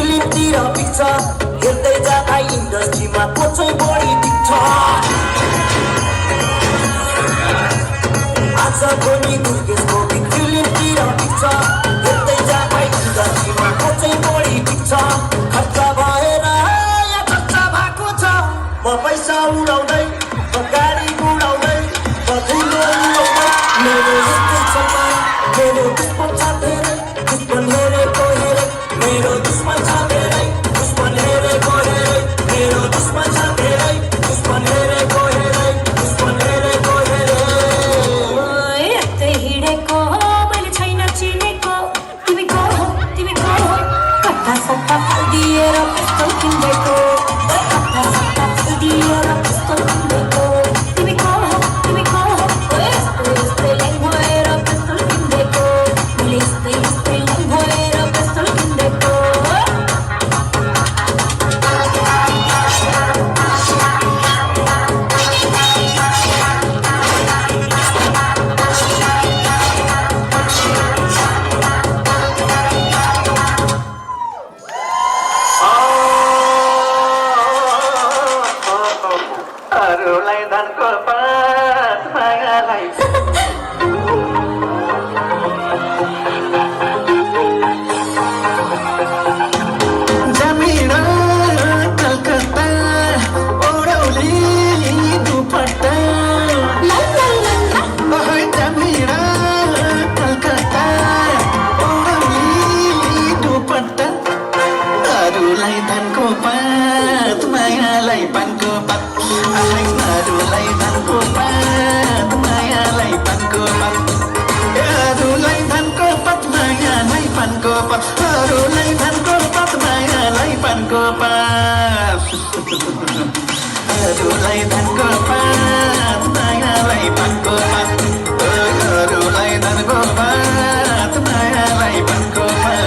फिल्मतिर पिक्छ हेर्दै जाँदा इन्डस्ट्रीमा को चाहिँ बढी दिक्छ आजको नि दुर्गेशको फिल्मतिर पिक्छ हेर्दै जाँदा इन्डस्ट्रीमा को चाहिँ बढी दिक्छ खर्च भएर या खर्च भएको छ म पैसा उडाउँदै म गाडी उडाउँदै म धुलो उडाउँदै मेरो यस्तै छ मेरो दुश्मन छ धेरै दुश्मन हेरेको हेरे मेरो दुश्मन छ धेरै दुश्मन हेरेको हेरे मेरो दुश्मन छ धेरै दुश्मन हेरेको हेरे दुश्मन हेरेको हेरे यस्तै हिँडेको मैले छैन चिनेको तिमी को हो कथा सट्टा दिएर पिस्तोल किन्देको कथा सट्टा दिएर पिस्तोल किन्देको तिमी को हो यस्तै लाइन भएर पिस्तोल किन्देको मैले यस्तै लाइन भएर पिस्तोल किन्देको अरूलाई धनको पात मायालाई जमिरा कलकत्ता ओडौली दुपट्टा जमिरा कलकत्ता ओडौली दुपट्टा अरूलाई धनको पात मायालाई पानको पात अरूलाई धनको पात मायालाई पानको पात अरूलाई धनको पात मायालाई पानको पात अरूलाई धनको पात मायालाई पानको पात अरूलाई धनको पात मायालाई पानको पात अरूलाई धनको पात मायालाई पानको पात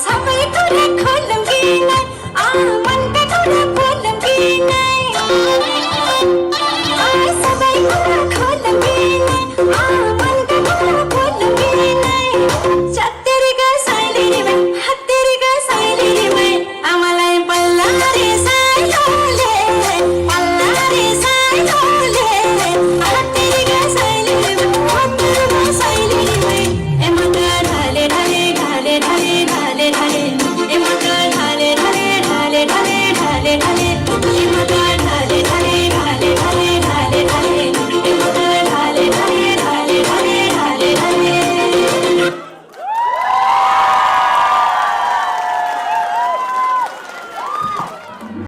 सबै कुरा खोलौँगी नै मनका कुरा खोलौँगी नै सबै कुरा